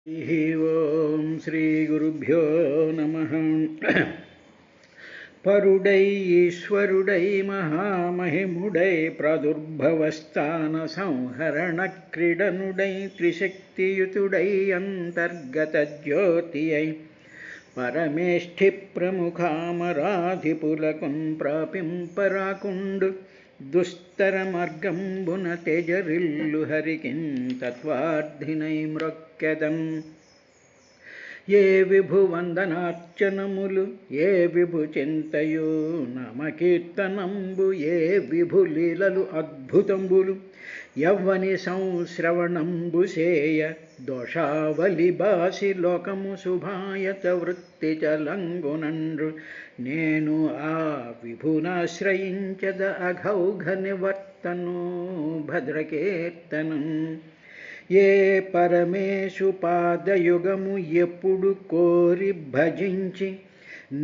ఓం శ్రీ గురుభ్యో నమః. పరుడై ఈశ్వరుడై మహామహిముడై ప్రాదుర్భవస్థాన సంహరణ క్రీడనుడై త్రిశక్తియుతుడై అంతర్గత జ్యోతియై పరమేష్ఠి ప్రముఖామరాధిపులకున్ ప్రాపింపరాకుండు దుస్తర మార్గంబున తేజరిల్లు హరికిన్ తత్వార్థినై మ్రొక్కెదం. ఏ విభు వందనార్చనములు ఏ విభు చింతయు నామకీర్తనంబు ఏ విభు లీలలు అద్భుతంబులు యవ్వని సంశ్రవణంబు సేయ దోషావలి బాసి లోకము శుభాయత వృత్తి చలంగునండ్రు. నేను ఆ విభునాశ్రయించద అఘౌఘ నివర్తను భద్రకీర్తనం. ఏ పరమేశు పాదయుగము ఎప్పుడు కోరి భజించి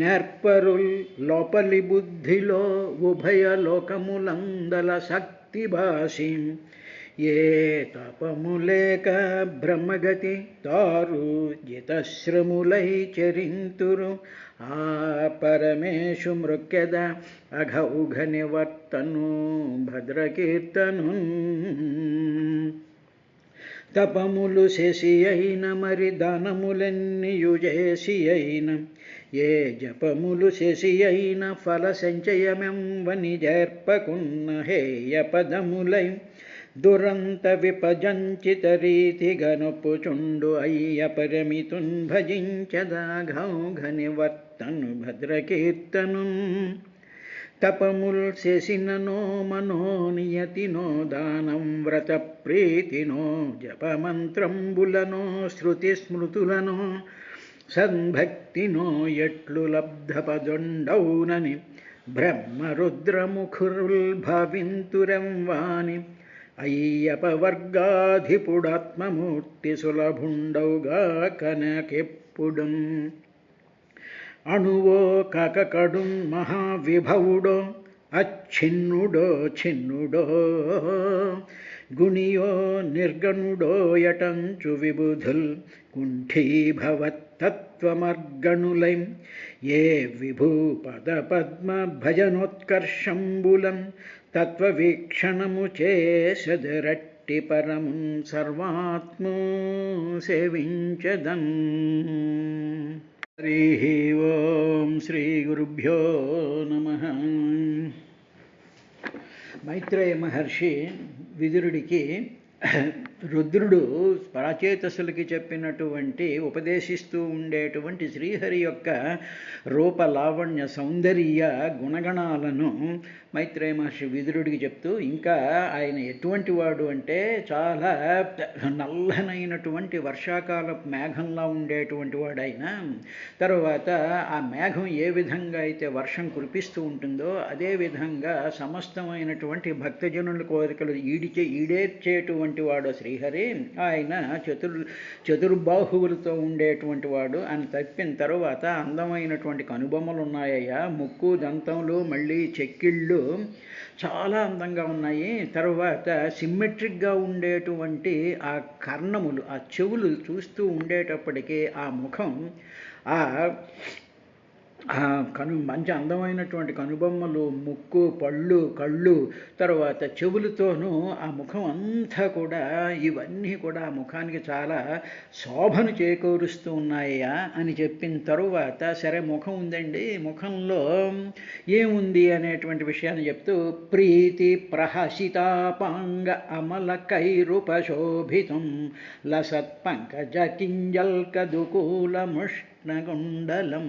నేర్పరుల్ లోపలి బుద్ధిలో ఉభయ లోకములందల శక్తి భాసి ఏ తపములేక బ్రహ్మగతి తారు జితశ్రములై చరింతురు. ఆ పరమేశు మృక్యద అఘౌఘ నివర్తను భద్రకీర్తను. తపములు శశి అయిన మరి దానములెన్నియు చేసి అయిన ఏ జపములు శశి అయిన ఫల సంచయమెంవని జర్పకున్న హేయ పదములై దురంత విపజంచిత రీతిగా నొప్పుచుండు అయ్య పరిమితున్ భజించదాఘౌఘ నివర్తను భద్రకీర్తను. తపముల్ చేసిననో మనోనియతినో దానం వ్రత ప్రీతినో జపమంత్రంబులనో శృతి స్మృతులనో సద్భక్తినో ఎట్లు లబ్ధపదొండౌనని బ్రహ్మరుద్రముఖురుల్ భావింతురెంవాని అయ్యప వర్గాధిపుడాత్మమూర్తి సులభుండౌగా కనకెప్పుడు. అణువో కకకడు మహావిభవుడో అచ్ఛిన్నుడో ఛిన్నుడో గుణియో నిర్గణుడో యటంచు విబుధుల్ కుంఠీభవత్తత్వమర్గణులై ఏ విభూ పద పద్మ భజనోత్కర్షంబులం తత్వవీక్షణము చేసదరట్టి పరమున్ సర్వాత్మో సేవించదన్. హరి ఓం శ్రీ గురుభ్యో నమః. మైత్రేయ మహర్షి విదురుడికి రుద్రుడు ప్రాచేతసులకి చెప్పినటువంటి ఉపదేశిస్తూ ఉండేటువంటి శ్రీహరి యొక్క రూపలావణ్య సౌందర్య గుణగణాలను మైత్రేయ మహర్షి విదురుడికి చెప్తూ, ఇంకా ఆయన ఎటువంటి వాడు అంటే చాలా నల్లనైనటువంటి వర్షాకాల మేఘంలా ఉండేటువంటి వాడు ఆయన. తర్వాత ఆ మేఘం ఏ విధంగా అయితే వర్షం కురిపిస్తూ ఉంటుందో అదేవిధంగా సమస్తమైనటువంటి భక్తజనుల కోరికలు ఈడేర్చేటువంటి వాడు శ్రీహరి. ఆయన చతుర్బాహువులతో ఉండేటువంటి వాడు. ఆయన తప్పిన తరువాత అందమైనటువంటి కనుబొమ్మలు ఉన్నాయ్యా, ముక్కు దంతములు మళ్ళీ చెక్కిళ్ళు చాలా అందంగా ఉన్నాయి. తర్వాత సిమ్మెట్రిక్గా ఉండేటువంటి ఆ కర్ణములు, ఆ చెవులు చూస్తూ ఉండేటప్పటికీ ఆ ముఖం, మంచి అందమైనటువంటి కనుబొమ్మలు, ముక్కు, పళ్ళు, కళ్ళు, తర్వాత చెవులతోనూ ఆ ముఖం అంతా కూడా, ఇవన్నీ కూడా ఆ ముఖానికి చాలా శోభను చేకూరుస్తూ ఉన్నాయా అని చెప్పిన తరువాత, సరే ముఖం ఉందండి, ముఖంలో ఏముంది అనేటువంటి విషయాన్ని చెప్తూ, ప్రీతి ప్రహసితాపాంగ అమల కైరుపశోభితం లసత్పంకజ కింజల్కదుకూలముష్ గుండలం.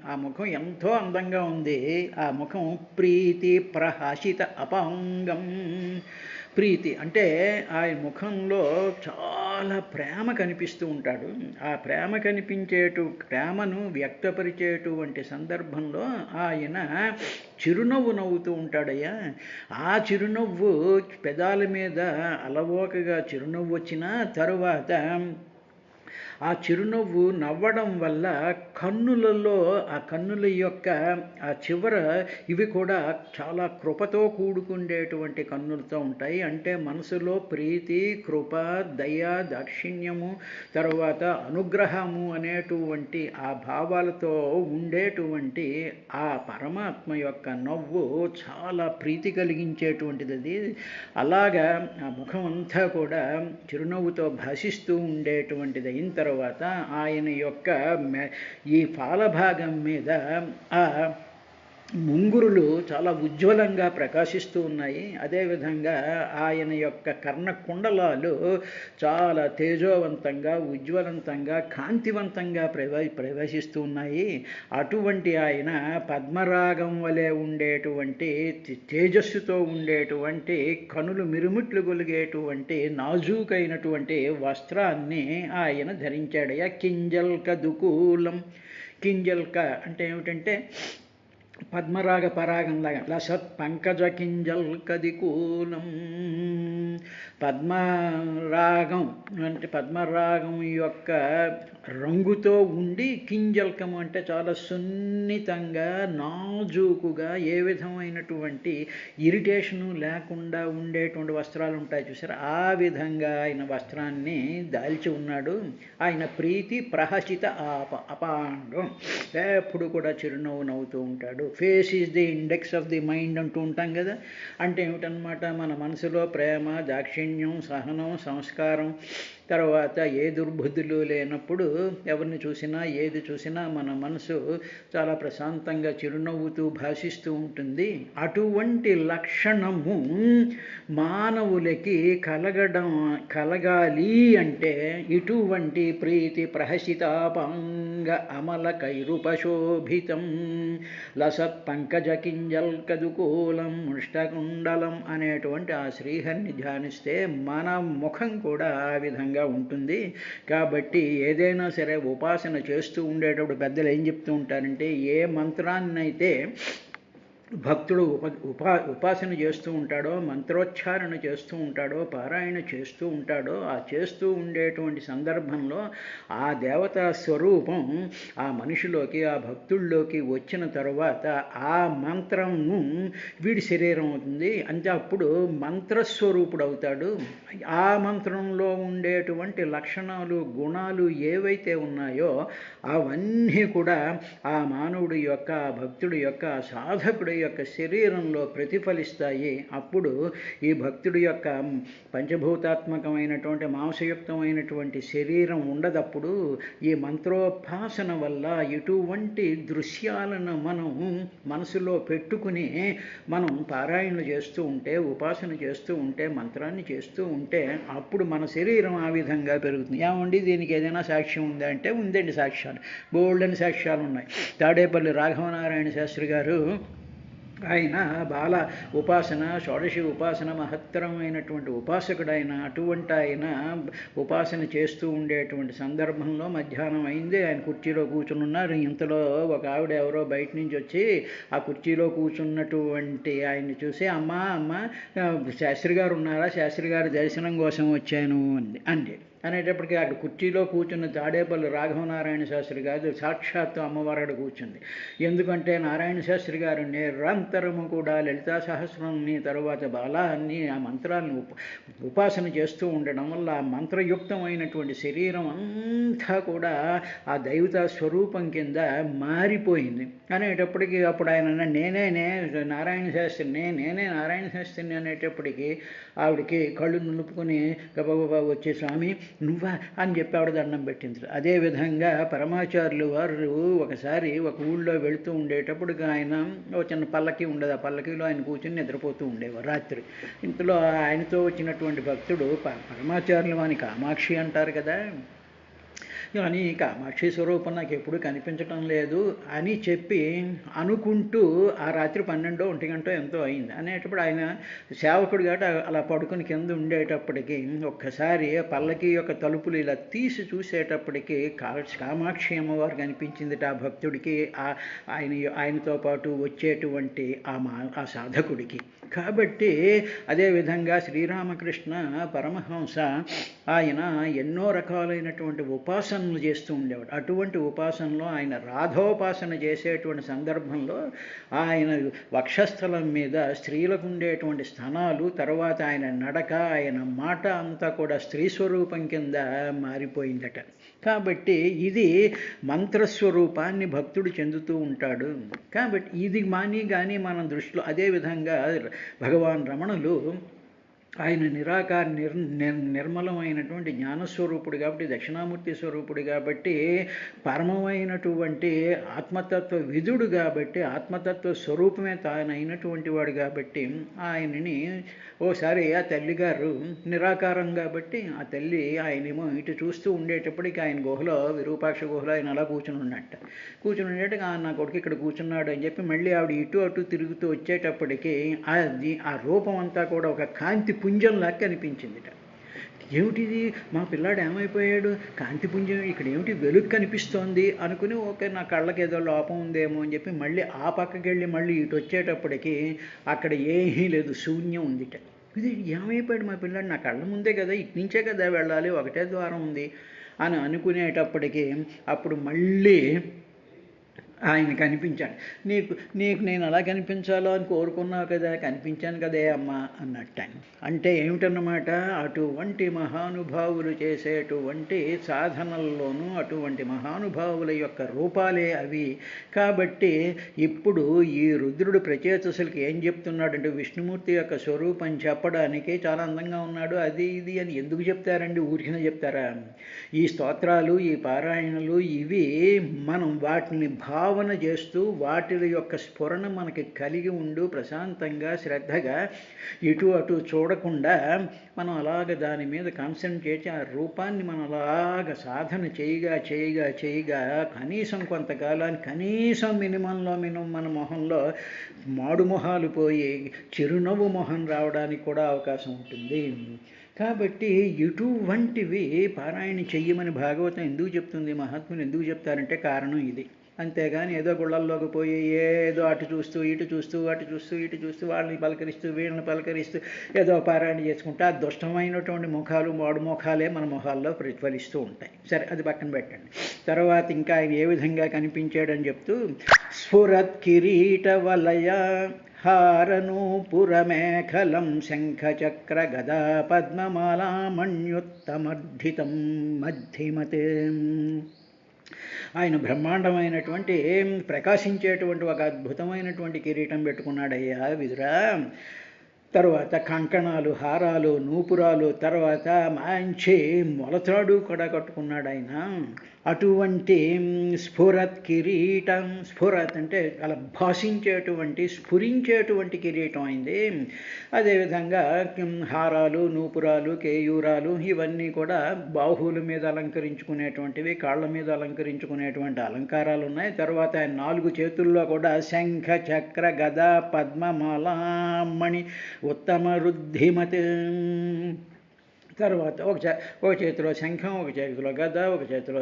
ఆ ముఖం ఎంతో అందంగా ఉంది. ఆ ముఖం ప్రీతి ప్రహసిత అపాంగం. ప్రీతి అంటే ఆ ముఖంలో చాలా ప్రేమ కనిపిస్తూ ఉంటాడు. ఆ ప్రేమను వ్యక్తపరిచేటువంటి సందర్భంలో ఆయన చిరునవ్వు నవ్వుతూ ఉంటాడయ్యా. ఆ చిరునవ్వు పెదాల మీద అలవోకగా చిరునవ్వు వచ్చిన తరువాత ఆ చిరునవ్వు నవ్వడం వల్ల కన్నులలో ఆ కన్నుల యొక్క ఆ చివర ఇవి కూడా చాలా కృపతో కూడుకుండేటువంటి కన్నులతో ఉంటాయి. అంటే మనసులో ప్రీతి, కృప, దయ, దాక్షిణ్యము, తర్వాత అనుగ్రహము అనేటువంటి ఆ భావాలతో ఉండేటువంటి ఆ పరమాత్మ యొక్క నవ్వు చాలా ప్రీతి కలిగించేటువంటిది. అది అలాగా ఆ ముఖం అంతా కూడా చిరునవ్వుతో భాషిస్తూ ఉండేటువంటిది అయిన తర్వాత ఆయన యొక్క ఈ పాలభాగం మీద ఆ ముంగురులు చాలా ఉజ్వలంగా ప్రకాశిస్తూ ఉన్నాయి. అదేవిధంగా ఆయన యొక్క కర్ణకుండలాలు చాలా తేజోవంతంగా, ఉజ్వలంతంగా, కాంతివంతంగా ప్రవేశిస్తూ ఉన్నాయి. అటువంటి ఆయన పద్మరాగం వలె ఉండేటువంటి తేజస్సుతో ఉండేటువంటి కనులు మిరుమిట్లు గొలిగేటువంటి నాజూకైనటువంటి వస్త్రాన్ని ఆయన ధరించాడయ్యా. కింజల్క దుకూలం. కింజల్క అంటే ఏమిటంటే పద్మరాగ పరాగంలాగా. లసత్ పంకజ కింజల్కదికూలం. పద్మరాగం అంటే పద్మరాగం యొక్క రంగుతో ఉండి, కింజల్కము అంటే చాలా సున్నితంగా, నాజూకుగా, ఏ విధమైనటువంటి ఇరిటేషను లేకుండా ఉండేటువంటి వస్త్రాలు ఉంటాయి చూసారా, ఆ విధంగా ఆయన వస్త్రాన్ని దాల్చి ఉన్నాడు. ఆయన ప్రీతి ప్రహసిత అపాండం. ఎప్పుడు కూడా చిరునవ్వు నవ్వుతూ ఉంటాడు. Face is the index of the mind అంటూ ఉంటాం కదా. అంటే ఏమిటనమాట, మన మనసులో ప్రేమ, దాక్షిణ్యం, సహనం, సంస్కారం, తర్వాత ఏ దుర్బుద్ధులు లేనప్పుడు ఎవరిని చూసినా ఏది చూసినా మన మనసు చాలా ప్రశాంతంగా చిరునవ్వుతూ భాషిస్తూ ఉంటుంది. అటువంటి లక్షణము మానవులకి కలగాలి అంటే ఇటువంటి ప్రీతి ప్రహసితాపాంగ అమల కైరుపశోభితం లసత్ పంకజ కింజల్కదుకూలం ముష్టకుండలం అనేటువంటి ఆ శ్రీహరిని ధ్యానిస్తే మన ముఖం కూడా ఆ విధంగా ఉంటుంది. కాబట్టి ఏదైనా సరే ఉపాసన చేస్తూ ఉండేటప్పుడు పెద్దలు ఏం చెప్తూ ఉంటారంటే, ఏ మంత్రాన్నైతే భక్తుడు ఉపాసన చేస్తూ ఉంటాడో, మంత్రోచ్చారణ చేస్తూ ఉంటాడో, పారాయణ చేస్తూ ఉంటాడో, ఆ చేస్తూ ఉండేటువంటి సందర్భంలో ఆ దేవతా స్వరూపం ఆ మనిషిలోకి, ఆ భక్తుల్లోకి వచ్చిన తర్వాత ఆ మంత్రము వీడి శరీరం అవుతుంది. అంటే అప్పుడు మంత్రస్వరూపుడు అవుతాడు. ఆ మంత్రంలో ఉండేటువంటి లక్షణాలు, గుణాలు ఏవైతే ఉన్నాయో అవన్నీ కూడా ఆ మానవుడి యొక్క, ఆ భక్తుడి యొక్క, ఆ సాధకుడి యొక్క శరీరంలో ప్రతిఫలిస్తాయి. అప్పుడు ఈ భక్తుడి యొక్క పంచభూతాత్మకమైనటువంటి మాంసయుక్తమైనటువంటి శరీరం ఉండదప్పుడు. ఈ మంత్రోపాసన వల్ల ఇటువంటి దృశ్యాలను మనం మనసులో పెట్టుకుని మనం పారాయణలు చేస్తూ ఉంటే, ఉపాసన చేస్తూ ఉంటే, మంత్రాన్ని చేస్తూ ఉంటే అప్పుడు మన శరీరం ఆ విధంగా పెరుగుతుంది. ఏమండి దీనికి ఏదైనా సాక్ష్యం ఉందా అంటే ఉందండి సాక్ష్యాలు, బోల్డని సాక్ష్యాలు ఉన్నాయి. తాడేపల్లి రాఘవనారాయణ శాస్త్రి గారు ఆయన బాల ఉపాసన, షోడశి ఉపాసన మహత్తరమైనటువంటి ఉపాసకుడు ఆయన. అటువంటి ఆయన ఉపాసన చేస్తూ ఉండేటువంటి సందర్భంలో మధ్యాహ్నం అయింది, ఆయన కుర్చీలో కూర్చుని ఉన్నారు. ఇంతలో ఒక ఆవిడ ఎవరో బయట నుంచి వచ్చి ఆ కుర్చీలో కూర్చున్నటువంటి ఆయన్ని చూసి, అమ్మ శాస్త్రి గారు ఉన్నారా, శాస్త్రి గారి దర్శనం కోసం వచ్చాను అండి. అనేటప్పటికీ అక్కడ కుర్చీలో కూర్చున్న తాడేపల్లి రాఘవనారాయణ శాస్త్రి గారు సాక్షాత్తు అమ్మవారు అక్కడ కూర్చుంది. ఎందుకంటే నారాయణ శాస్త్రి గారు నిరంతరము కూడా లలితా సహస్రాన్ని, తర్వాత బాలాన్ని, ఆ మంత్రాలను ఉపాసన చేస్తూ ఉండడం వల్ల ఆ మంత్రయుక్తమైనటువంటి శరీరం అంతా కూడా ఆ దైవతా స్వరూపం కింద మారిపోయింది. అనేటప్పటికీ అప్పుడు ఆయన నేనే నారాయణ శాస్త్రిని, నేనే నారాయణ శాస్త్రిని అనేటప్పటికీ ఆవిడకి కళ్ళు నులుపుకొని గబగబా వచ్చే, స్వామి నువ్వా అని చెప్పి ఆవిడ దండం పెట్టింది. అదేవిధంగా పరమాచార్యులు వారు ఒకసారి ఒక ఊళ్ళో వెళుతూ ఉండేటప్పుడు ఆయన ఒక చిన్న పల్లకి ఉండదు, ఆ పల్లకిలో ఆయన కూర్చొని నిద్రపోతూ ఉండేవారు రాత్రి. ఇంతలో ఆయనతో వచ్చినటువంటి భక్తుడు, పరమాచార్యులు వాని కామాక్షి అంటారు కదా, కానీ కామాక్షి స్వరూపం నాకు ఎప్పుడు కనిపించటం లేదు అని చెప్పి అనుకుంటూ ఆ రాత్రి 12 1 గంట ఎంతో అయింది. అనేటప్పుడు ఆయన సేవకుడు కాబట్టి అలా పడుకుని కింద ఉండేటప్పటికి ఒక్కసారి పల్లకి యొక్క తలుపులు ఇలా తీసి చూసేటప్పటికి కామాక్షి అమ్మవారు కనిపించింది ఆ భక్తుడికి, ఆయనతో పాటు వచ్చేటువంటి ఆ సాధకుడికి. కాబట్టి అదేవిధంగా శ్రీరామకృష్ణ పరమహంస ఆయన ఎన్నో రకాలైనటువంటి ఉపాసనలు చేస్తూ ఉండేవాడు. అటువంటి ఉపాసనలో ఆయన రాధోపాసన చేసేటువంటి సందర్భంలో ఆయన వక్షస్థలం మీద స్త్రీలకు ఉండేటువంటి స్థనాలు, తర్వాత ఆయన నడక, ఆయన మాట అంతా కూడా స్త్రీ స్వరూపం కింద మారిపోయిందట. కాబట్టి ఇది మంత్రస్వరూపాన్ని భక్తుడు చెందుతూ ఉంటాడు. కాబట్టి ఇది కానీ మనం దృష్టిలో అదేవిధంగా భగవాన్ రమణులు ఆయన నిరాకార నిర్మలమైనటువంటి జ్ఞానస్వరూపుడు కాబట్టి, దక్షిణామూర్తి స్వరూపుడు కాబట్టి, పరమమైనటువంటి ఆత్మతత్వ విధుడు కాబట్టి, ఆత్మతత్వ స్వరూపమే తానైనటువంటి వాడు కాబట్టి ఆయనని ఓసారి ఆ తల్లిగారు నిరాకారం కాబట్టి ఆ తల్లి ఆయనేమో ఇటు చూస్తూ ఉండేటప్పటికి ఆయన గుహలో, విరూపాక్ష గుహలో ఆయన అలా కూర్చుని ఉండేట్టుగా నా కొడుకు ఇక్కడ కూర్చున్నాడు అని చెప్పి మళ్ళీ ఆవిడ ఇటు అటు తిరుగుతూ వచ్చేటప్పటికి ఆ రూపం అంతా కూడా ఒక కాంతి పుంజంలాగా కనిపించిందిట. ఏమిటిది, మా పిల్లాడు ఏమైపోయాడు, కాంతిపుంజం ఇక్కడ ఏమిటి వెలుగు కనిపిస్తోంది అనుకుని ఓకే నా కళ్ళకి ఏదో లోపం ఉందేమో అని చెప్పి మళ్ళీ ఆ పక్కకి వెళ్ళి మళ్ళీ ఇటు వచ్చేటప్పటికి అక్కడ ఏమీ లేదు, శూన్యం ఉందిట. ఇది ఏమైపోయాడు మా పిల్లాడు, నా కళ్ళ ముందే కదా, ఇటు నుంచే కదా వెళ్ళాలి, ఒకటే ద్వారం ఉంది అని అనుకునేటప్పటికి అప్పుడు మళ్ళీ ఆయన కనిపించాడు. నీకు నేను అలా కనిపించాలో అని కోరుకున్నావు కదా, కనిపించాను కదే అమ్మ అన్నట్టు. అంటే ఏమిటన్నమాట, అటువంటి మహానుభావులు చేసేటువంటి సాధనల్లోనూ అటువంటి మహానుభావుల యొక్క రూపాలే అవి. కాబట్టి ఇప్పుడు ఈ రుద్రుడు ప్రచేతసులకి ఏం చెప్తున్నాడంటే, విష్ణుమూర్తి యొక్క స్వరూపం చెప్పడానికి చాలా అందంగా ఉన్నాడు అది ఇది అని ఎందుకు చెప్తారండి, ఊరికినే చెప్తారా? ఈ స్తోత్రాలు, ఈ పారాయణలు ఇవి మనం వాటిని భావన చేస్తూ వాటి యొక్క స్ఫురణ మనకి కలిగి ఉండు ప్రశాంతంగా శ్రద్ధగా ఇటు అటు చూడకుండా మనం అలాగ దాని మీద కాన్సన్ట్రేట్ చేసి ఆ రూపాన్ని మనం అలాగ సాధన చేయగా కనీసం కొంతకాలానికి కనీసం మినిమంలో మన మొహంలో మాడు మొహాలు పోయి చిరునవ్వు మొహం రావడానికి కూడా అవకాశం ఉంటుంది. కాబట్టి ఇటువంటివి పారాయణ చెయ్యమని భాగవతం ఎందుకు చెప్తుంది, మహాత్ములు ఎందుకు చెప్తారంటే కారణం ఇది. అంతేగాని ఏదో గుళ్ళల్లోకి పోయి ఏదో అటు చూస్తూ ఇటు చూస్తూ వాళ్ళని పలకరిస్తూ వీళ్ళని పలకరిస్తూ ఏదో పారాయణ చేసుకుంటే ఆ దుష్టమైనటువంటి ముఖాలు, మాడు ముఖాలే మన మొహాల్లో ప్రతిఫలిస్తూ ఉంటాయి. సరే, అది పక్కన పెట్టండి. తర్వాత ఇంకా ఆయన ఏ విధంగా కనిపించాడని చెప్తూ, స్ఫురత్ కిరీట వలయ హారనూపురమేఖలం శంఖచక్ర గదా పద్మమాలామణ్యుత్తమర్ధితం మధ్యమతే. ఆయన బ్రహ్మాండమైనటువంటి ప్రకాశించేటువంటి ఒక అద్భుతమైనటువంటి కిరీటం పెట్టుకున్నాడయ్యా విదురా. తర్వాత కంకణాలు, హారాలు, నూపురాలు, తర్వాత మంచి మొలతాడు కూడా కట్టుకున్నాడు ఆయన. అటువంటి స్ఫురత్ కిరీటం, స్ఫురత్ అంటే అలా భాషించేటువంటి స్ఫురించేటువంటి కిరీటం అయింది. అదేవిధంగా హారాలు, నూపురాలు, కేయూరాలు ఇవన్నీ కూడా బాహువుల మీద అలంకరించుకునేటువంటివి, కాళ్ళ మీద అలంకరించుకునేటువంటి అలంకారాలు ఉన్నాయి. తర్వాత 4 చేతుల్లో కూడా శంఖ చక్ర గద పద్మమాలామణి ఉత్తమ రుద్ధిమతి. తర్వాత ఒక చేతిలో శంఖం, ఒక చేతిలో గద, ఒక చేతిలో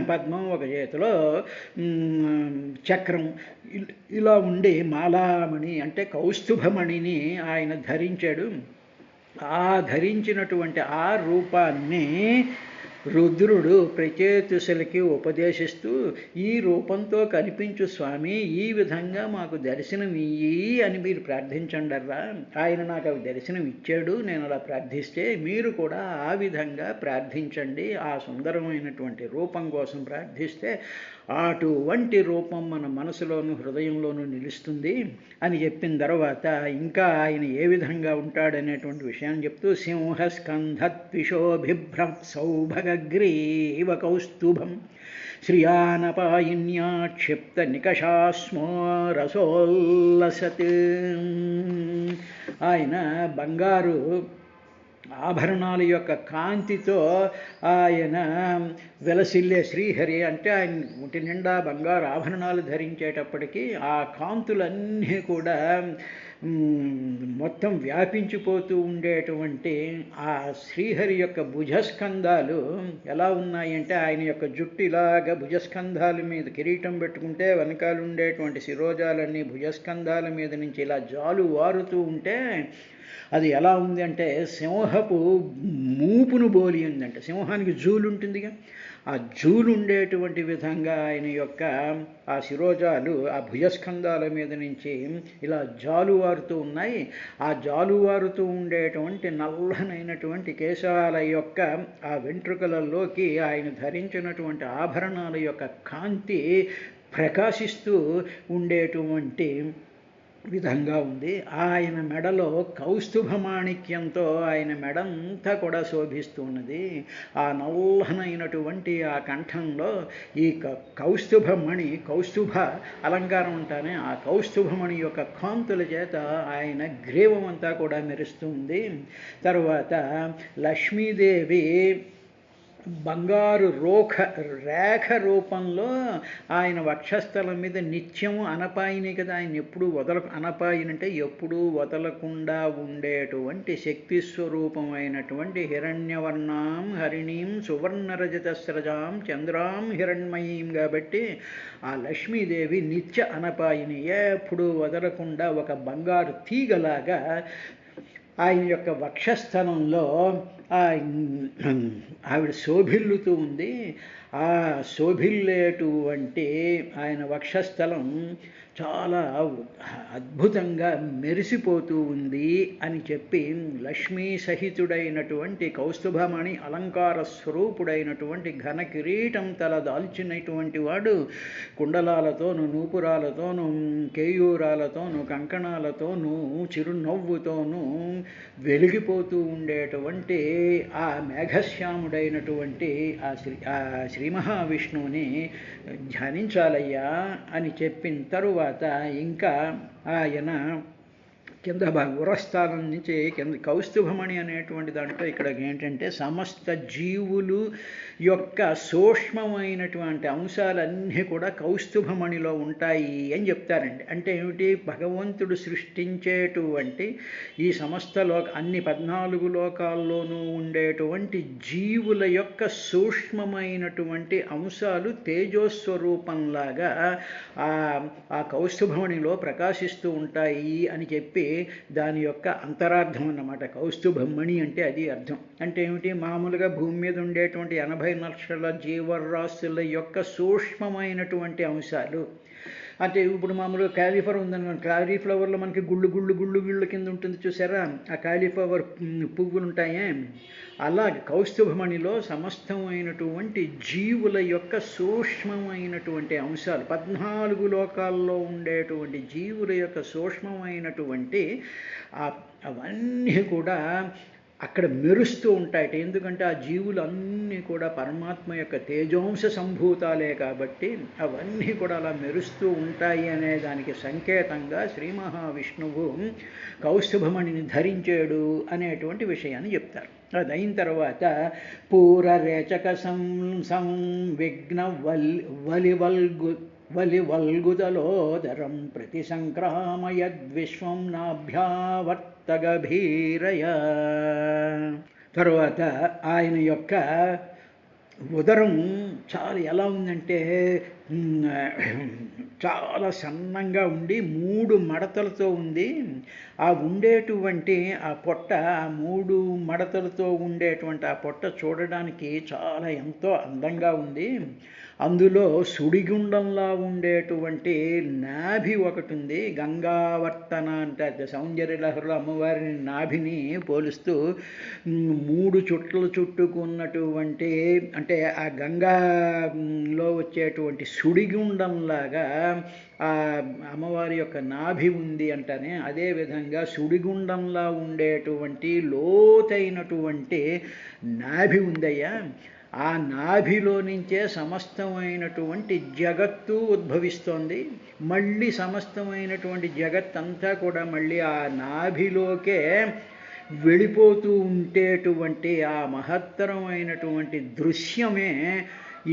పద్మం, ఒక చేతిలో చక్రం, ఇలా ఉండి మాలామణి అంటే కౌస్తుభమణిని ఆయన ధరించాడు. ఆ ధరించినటువంటి ఆ రూపాన్ని రుద్రుడు ప్రచేతుసులకి ఉపదేశిస్తూ, ఈ రూపంతో కనిపించు స్వామి, ఈ విధంగా మాకు దర్శనం ఇయ్యి అని మీరు ప్రార్థించండర్రా. ఆయన నాకు అవి దర్శనం ఇచ్చాడు, నేను అలా ప్రార్థిస్తే మీరు కూడా ఆ విధంగా ప్రార్థించండి, ఆ సుందరమైనటువంటి రూపం కోసం ప్రార్థిస్తే అటువంటి రూపం మన మనసులోను హృదయంలోనూ నిలుస్తుంది అని చెప్పిన తర్వాత ఇంకా ఆయన ఏ విధంగా ఉంటాడనేటువంటి విషయాన్ని చెప్తూ, సింహస్కంధత్విషోభిభ్రం సౌభగగ్రీవ కౌస్తుభం శ్రియానపాయిన్యా క్షిప్త నికషాస్మో రసోల్లసత్. ఆయన బంగారు ఆభరణాల యొక్క కాంతితో ఆయన వెలసిల్లే శ్రీహరి. అంటే ఆయన ఒంటి నిండా బంగారు ఆభరణాలు ధరించేటప్పటికీ ఆ కాంతులన్నీ కూడా మొత్తం వ్యాపించిపోతూ ఉండేటువంటి ఆ శ్రీహరి యొక్క భుజస్కంధాలు ఎలా ఉన్నాయంటే, ఆయన యొక్క జుట్టు ఇలాగా భుజస్కంధాల మీద కిరీటం పెట్టుకుంటే వెనకాల ఉండేటువంటి శిరోజాలన్నీ భుజస్కంధాల మీద నుంచి ఇలా జాలు వారుతూ ఉంటే అది ఎలా ఉంది అంటే సింహపు మూపును బోలి ఉందంటే, సింహానికి జూలు ఉంటుందిగా, ఆ జూలు ఉండేటువంటి విధంగా ఆయన యొక్క ఆ శిరోజాలు ఆ భుజస్కంధాల మీద నుంచి ఇలా జాలువారుతూ ఉన్నాయి. ఆ జాలువారుతూ ఉండేటువంటి నల్లనైనటువంటి కేశాల యొక్క ఆ వెంట్రుకలలోకి ఆయన ధరించినటువంటి ఆభరణాల యొక్క కాంతి ప్రకాశిస్తూ ఉండేటువంటి విధంగా ఉంది. ఆయన మెడలో కౌస్తుభమాణిక్యంతో ఆయన మెడంతా కూడా శోభిస్తున్నది. ఆ నల్లనైనటువంటి ఆ కంఠంలో ఈ కౌస్తుభమణి, కౌస్తుభ అలంకారం అంటానే ఆ కౌస్తుభమణి యొక్క కాంతుల చేత ఆయన గ్రీవం అంతా కూడా మెరుస్తుంది. తరువాత లక్ష్మీదేవి బంగారు రేఖ రూపంలో ఆయన వక్షస్థలం మీద నిత్యము అనపాయిని కదా, ఆయన ఎప్పుడూ అనపాయినంటే ఎప్పుడూ వదలకుండా ఉండేటువంటి శక్తి స్వరూపమైనటువంటి హిరణ్యవర్ణాం హరిణీం సువర్ణరజతస్రజాం చంద్రాం హిరణ్మయీం కాబట్టి ఆ లక్ష్మీదేవి నిత్య అనపాయిని, ఎప్పుడూ వదలకుండా ఒక బంగారు తీగలాగా ఆయన యొక్క వక్షస్థలంలో ఆవిడ శోభిల్లుతూ ఉంది. ఆ శోభిల్లేటువంటి ఆయన వక్షస్థలం చాలా అద్భుతంగా మెరిసిపోతూ ఉంది అని చెప్పి లక్ష్మీ సహితుడైనటువంటి కౌస్తుభమణి అలంకార స్వరూపుడైనటువంటి ఘన కిరీటం తల దాల్చినటువంటి వాడు కుండలాలతోనూ నూపురాలతోనూ కేయూరాలతోనూ కంకణాలతోనూ చిరునవ్వుతోనూ వెలిగిపోతూ ఉండేటువంటి ఆ మేఘశ్యాముడైనటువంటి ఆ శ్రీ మహావిష్ణువుని ధ్యానించాలయ్యా అని చెప్పిన తరువాత ఇంకా ఆయన కింద ఉరస్థానం నుంచి కింద కౌస్తుభమణి అనేటువంటి దాంట్లో ఇక్కడ ఏంటంటే సమస్త జీవులు యొక్క సూక్ష్మమైనటువంటి అంశాలన్నీ కూడా కౌస్తుభమణిలో ఉంటాయి అని చెప్తారండి. అంటే ఏమిటి, భగవంతుడు సృష్టించేటువంటి ఈ సమస్త అన్ని 14 లోకాల్లోనూ ఉండేటువంటి జీవుల యొక్క సూక్ష్మమైనటువంటి అంశాలు తేజోస్వరూపంలాగా ఆ కౌస్తుభమణిలో ప్రకాశిస్తూ ఉంటాయి అని చెప్పి దాని యొక్క అంతరార్థం అన్నమాట. కౌస్తుభమణి అంటే అది అర్థం. అంటే ఏమిటి, మామూలుగా భూమి మీద ఉండేటువంటి 80 లక్షల జీవరాశుల యొక్క సూక్ష్మమైనటువంటి అంశాలు. అంటే ఇప్పుడు మామూలుగా కాలీఫ్లవర్ ఉందనుకోండి, కాలీఫ్లవర్లో మనకి గుళ్ళు కింద ఉంటుంది చూసారా, ఆ కాలీఫ్లవర్ పువ్వులు ఉంటాయే, అలాగే కౌస్తుభమణిలో సమస్తమైనటువంటి జీవుల యొక్క సూక్ష్మమైనటువంటి అంశాలు 14 లోకాల్లో ఉండేటువంటి జీవుల యొక్క సూక్ష్మమైనటువంటి అవన్నీ కూడా అక్కడ మెరుస్తూ ఉంటాయట. ఎందుకంటే ఆ జీవులు అన్నీ కూడా పరమాత్మ యొక్క తేజోంశ సంభూతాలే కాబట్టి అవన్నీ కూడా అలా మెరుస్తూ ఉంటాయి అనే దానికి సంకేతంగా శ్రీ మహావిష్ణువు కౌస్తుభమణిని ధరించాడు అనేటువంటి విషయాన్ని చెప్తారు. అది అయిన తర్వాత పూరరేచక సంవిఘ్న వలివల్గుదలోదరం ప్రతి సంక్రామయద్విశ్వం నాభ్యావర్తగభీరయ. తరువాత ఆయన యొక్క ఉదరం చాలా ఎలా ఉందంటే చాలా సన్నంగా ఉండి 3 మడతలతో ఉంది. ఆ ఉండేటువంటి ఆ పొట్ట, ఆ 3 మడతలతో ఉండేటువంటి ఆ పొట్ట చూడడానికి చాలా ఎంతో అందంగా ఉంది. అందులో సుడిగుండంలా ఉండేటువంటి నాభి ఒకటి ఉంది. గంగావర్తన అంటే సౌందర్యలహరిలో అమ్మవారిని నాభిని పోలుస్తూ 3 చుట్టలు చుట్టుకున్నటువంటి, అంటే ఆ గంగాలో వచ్చేటువంటి సుడిగుండంలాగా ఆ అమ్మవారి యొక్క నాభి ఉంది అంటేనే, అదేవిధంగా సుడిగుండంలా ఉండేటువంటి లోతైనటువంటి నాభి ఉందయ్యా. ఆ నాభిలో నుంచే సమస్తమైనటువంటి జగత్తు ఉద్భవిస్తోంది. మళ్ళీ సమస్తమైనటువంటి జగత్తంతా కూడా మళ్ళీ ఆ నాభిలోకే వెళ్ళిపోతూ ఉండేటువంటి ఆ మహత్తరమైనటువంటి దృశ్యమే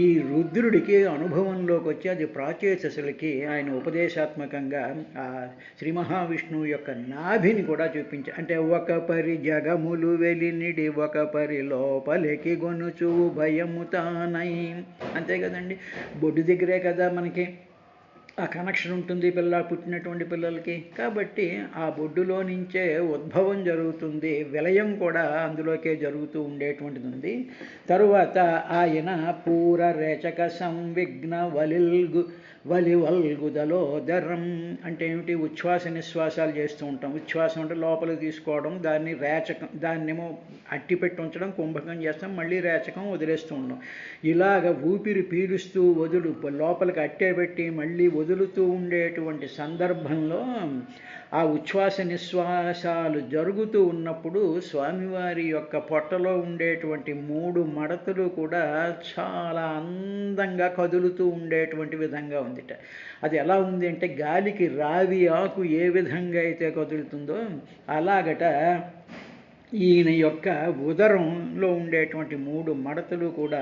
ఈ రుద్రుడికి అనుభవంలోకి వచ్చి అది ప్రాచేతసులకి ఆయన ఉపదేశాత్మకంగా ఆ శ్రీ మహావిష్ణువు యొక్క నాభిని కూడా చూపించారు. అంటే ఒక పరి జగములు వెలినిడి ఒక పరి లోపలికి గొనుచు భయము తానై, అంతే కదండి. బొడ్డు దగ్గరే కదా మనకి ఆ కనెక్షన్ ఉంటుంది పుట్టినటువంటి పిల్లలకి. కాబట్టి ఆ బొడ్డులో నుంచే ఉద్భవం జరుగుతుంది, విలయం కూడా అందులోకే జరుగుతూ ఉండేటువంటిది ఉంది. తరువాత ఆయన పూర రేచక సంవిఘ్న వల్గుదలోదరం అంటే ఏమిటి? ఉచ్ఛ్వాస నిశ్వాసాలు చేస్తూ ఉంటాం. ఉచ్ఛ్వాసం అంటే లోపలికి తీసుకోవడం, దాన్ని రేచకం, దాన్నేమో అట్టిపెట్టి ఉంచడం, కుంభకం చేస్తాం, మళ్ళీ రేచకం వదిలేస్తూ ఉంటాం. ఇలాగ ఊపిరి పీలుస్తూ లోపలికి అట్టే పెట్టి మళ్ళీ వదులుతూ ఉండేటువంటి సందర్భంలో ఆ ఉచ్ఛ్వాస నిశ్వాసాలు జరుగుతూ ఉన్నప్పుడు స్వామివారి యొక్క పొట్టలో ఉండేటువంటి 3 మడతలు కూడా చాలా అందంగా కదులుతూ ఉండేటువంటి విధంగా ఉందిట. అది ఎలా ఉంది అంటే గాలికి రావి ఆకు ఏ విధంగా అయితే కదులుతుందో అలాగట ఈయన యొక్క ఉదరంలో ఉండేటువంటి 3 మడతలు కూడా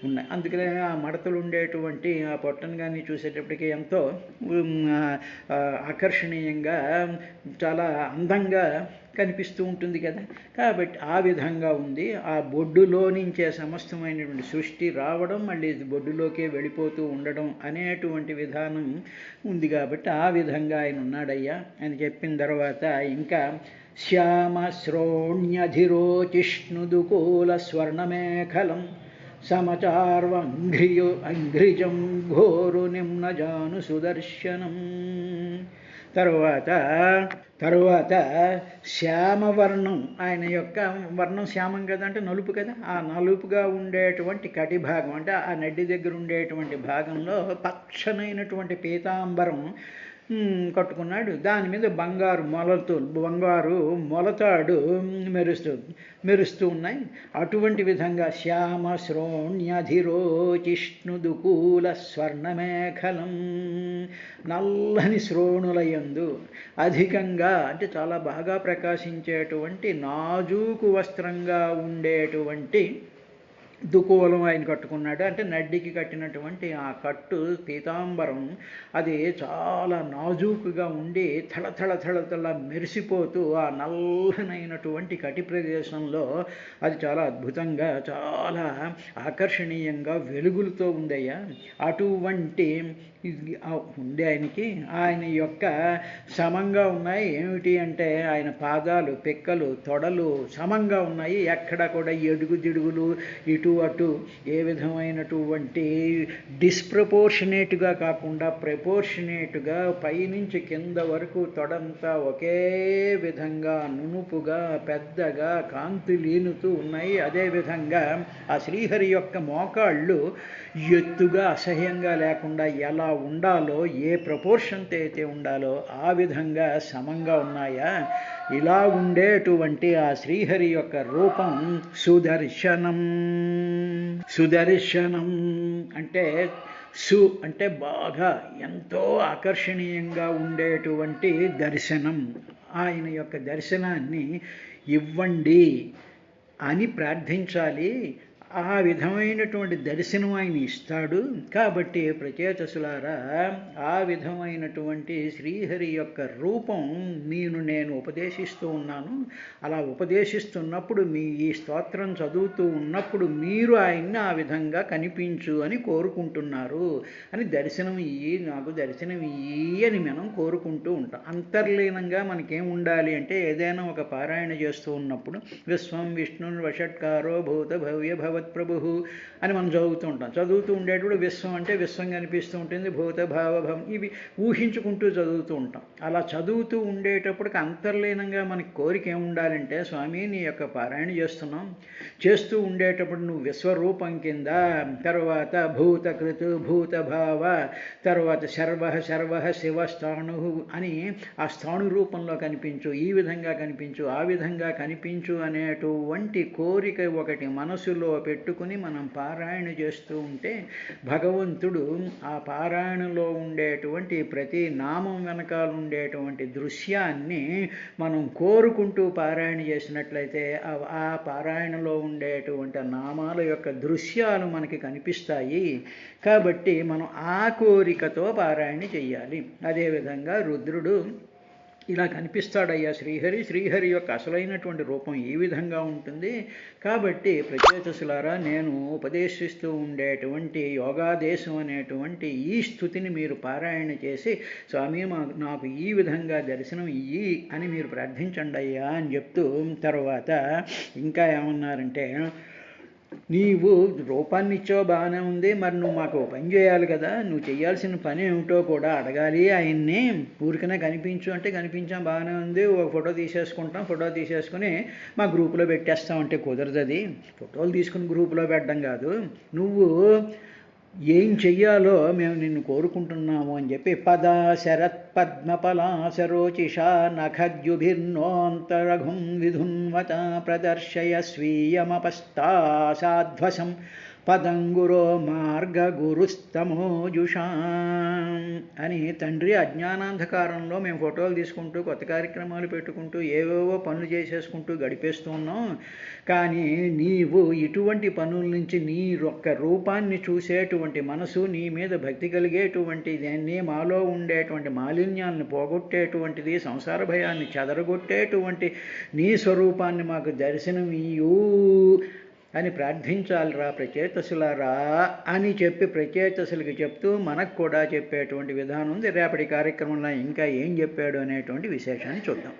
ఉన్నాయి. అందుకనే ఆ మడతలు ఉండేటువంటి ఆ పొట్టను కానీ చూసేటప్పటికి ఎంతో ఆకర్షణీయంగా చాలా అందంగా కనిపిస్తూ ఉంటుంది కదా. కాబట్టి ఆ విధంగా ఉంది. ఆ బొడ్డులో నుంచే సమస్తమైనటువంటి సృష్టి రావడం, మళ్ళీ బొడ్డులోకే వెళ్ళిపోతూ ఉండడం అనేటువంటి విధానం ఉంది. కాబట్టి ఆ విధంగా ఆయన ఉన్నాడయ్యా అని చెప్పిన తర్వాత ఇంకా శ్యామశ్రోణ్యధిరోచిష్ణుదుకూల స్వర్ణమేఖలం సమచార్వంఘ్రిజం ఘోరు నిమ్నజాను సుదర్శనం. తరువాత శ్యామవర్ణం, ఆయన యొక్క వర్ణం శ్యామం కదా, అంటే నలుపు కదా. ఆ నలుపుగా ఉండేటువంటి కటి భాగం అంటే ఆ నడ్డి దగ్గర ఉండేటువంటి భాగంలో పచ్చనైనటువంటి పీతాంబరం కట్టుకున్నాడు. దాని మీద బంగారు మొలతాడు మెరుస్తూ ఉన్నాయి. అటువంటి విధంగా శ్యామ శ్రోణ్యధిరోచిష్ణుదుకూల స్వర్ణమేఖలం, నల్లని శ్రోణులయందు అధికంగా అంటే చాలా బాగా ప్రకాశించేటువంటి నాజూకు వస్త్రంగా ఉండేటువంటి దుకూలం ఆయన కట్టుకున్నాడు. అంటే నడ్డికి కట్టినటువంటి ఆ కట్టు పీతాంబరం అది చాలా నాజూకుగా ఉండి తళ మెరిసిపోతూ ఆ నల్లనైనటువంటి కటి ప్రదేశంలో అది చాలా అద్భుతంగా చాలా ఆకర్షణీయంగా వెలుగులతో ఉందయ్యా. అటువంటి ఉంది ఆయనకి. ఆయన యొక్క సమంగా ఉన్నాయి. ఏమిటి అంటే ఆయన పాదాలు, పిక్కలు, తొడలు సమంగా ఉన్నాయి. ఎక్కడ కూడా ఎడుగు దిడుగులు ఇటు అటు ఏ విధమైనటువంటి డిస్ప్రపోర్షనేట్గా కాకుండా ప్రపోర్షనేట్గా పైనుంచి కింద వరకు తొడంతా ఒకే విధంగా నునుపుగా పెద్దగా కాంతి లీనుతూ ఉన్నాయి. అదేవిధంగా ఆ శ్రీహరి యొక్క మోకాళ్ళు ఎత్తుగా అసహ్యంగా లేకుండా ఎలా ఉండాలో, ఏ ప్రపోర్షన్తో అయితే ఉండాలో ఆ విధంగా సమంగా ఉన్నాయా. ఇలా ఉండేటువంటి ఆ శ్రీహరి యొక్క రూపం సుదర్శనం అంటే అంటే బాగా ఎంతో ఆకర్షణీయంగా ఉండేటువంటి దర్శనం. ఆయన యొక్క దర్శనాన్ని ఇవ్వండి అని ప్రార్థించాలి. ఆ విధమైనటువంటి దర్శనం ఆయన ఇస్తాడు. కాబట్టి ప్రచేతసులారా, ఆ విధమైనటువంటి శ్రీహరి యొక్క రూపం నేను ఉపదేశిస్తూ ఉన్నాను. అలా ఉపదేశిస్తున్నప్పుడు ఈ స్తోత్రం చదువుతూ ఉన్నప్పుడు మీరు ఆయన్ని ఆ విధంగా కనిపించు అని కోరుకుంటున్నారు అని దర్శనం ఇయ్యి, నాకు దర్శనం ఇయ్యి అని మనం కోరుకుంటూ ఉంటాం. అంతర్లీనంగా మనకేం ఉండాలి అంటే ఏదైనా ఒక పారాయణ చేస్తూ ఉన్నప్పుడు విశ్వం విష్ణుర్ వషట్కారో భూత భవ్య భవత్ప్రభు అని మనం చదువుతూ ఉంటాం. చదువుతూ ఉండేటప్పుడు విశ్వం అంటే విశ్వం కనిపిస్తూ ఉంటుంది, భూత భావభవం ఇవి ఊహించుకుంటూ చదువుతూ ఉంటాం. అలా చదువుతూ ఉండేటప్పటికి అంతర్లీనంగా మనకి కోరిక ఏముండాలంటే, స్వామి నీ యొక్క పారాయణ చేస్తూ ఉండేటప్పుడు నువ్వు విశ్వరూపం కింద, తర్వాత భూతకృతు భూతభావ, తర్వాత శర్వ శివస్థాణు అని ఆ స్థాణు రూపంలో కనిపించు, ఈ విధంగా కనిపించు, ఆ విధంగా కనిపించు అనేటువంటి కోరిక ఒకటి మనసులో పెట్టుకుని మనం పారాయణ చేస్తూ ఉంటే భగవంతుడు ఆ పారాయణలో ఉండేటువంటి ప్రతి నామం వెనకాల ఉండేటువంటి దృశ్యాన్ని మనం కోరుకుంటూ పారాయణ చేసినట్లయితే ఆ పారాయణలో ఉండేటువంటి నామాల యొక్క దృశ్యాలు మనకి కనిపిస్తాయి. కాబట్టి మనం ఆ కోరికతో పారాయణ చెయ్యాలి. అదేవిధంగా రుద్రుడు ఇలా కనిపిస్తాడయ్యా శ్రీహరి. శ్రీహరి యొక్క అసలైనటువంటి రూపం ఈ విధంగా ఉంటుంది. కాబట్టి ప్రచేతసులారా, నేను ఉపదేశిస్తూ ఉండేటువంటి యోగాదేశం అనేటువంటి ఈ స్థుతిని మీరు పారాయణ చేసి స్వామి నాకు ఈ విధంగా దర్శనం ఇయ్యి అని మీరు ప్రార్థించండి అయ్యా అని చెప్తూ తర్వాత ఇంకా ఏమన్నారంటే, నీవు రూపాన్ని ఇచ్చావు బాగానే ఉంది, మరి నువ్వు మాకు పని చేయాలి కదా, నువ్వు చేయాల్సిన పని ఏమిటో కూడా అడగాలి ఆయన్ని. ఊరికనే కనిపించు అంటే కనిపించాం బాగానే ఉంది, ఒక ఫోటో తీసేసుకుంటాం, ఫోటో తీసేసుకుని మా గ్రూపులో పెట్టేస్తామంటే కుదరదు. అది ఫోటోలు తీసుకుని గ్రూపులో పెట్టడం కాదు, నువ్వు ఏం చెయ్యాలో మేము నిన్ను కోరుకుంటున్నాము అని చెప్పి పద శరత్ పద్మపలాశరోచిషా నఖద్యుభిర్నోంతరఘుం విధున్వత ప్రదర్శయ స్వీయమపస్తాసాధ్వసం పదంగురో మార్గగురుస్తమోజుషా అని. తండ్రి, అజ్ఞానాంధకారంలో మేము ఫోటోలు తీసుకుంటూ కొత్త కార్యక్రమాలు పెట్టుకుంటూ ఏవేవో పనులు చేసేసుకుంటూ గడిపేస్తూ ఉన్నాం. కానీ నీవు ఇటువంటి పనుల నుంచి నీ యొక్క రూపాన్ని చూసేటువంటి మనసు, నీ మీద భక్తి కలిగేటువంటి దాన్ని, మాలో ఉండేటువంటి మాలిన్యాలను పోగొట్టేటువంటిది, సంసార భయాన్ని చెదరగొట్టేటువంటి నీ స్వరూపాన్ని మాకు దర్శనమియ్యూ అని ప్రార్థించాలిరా ప్రచేతసులారా అని చెప్పి ప్రచేతసులకి చెప్తూ మనకు కూడా చెప్పేటువంటి విధానం ఉంది. రేపటి కార్యక్రమంలో ఇంకా ఏం చెప్పాడు అనేటువంటి విశేషాన్ని చూద్దాం.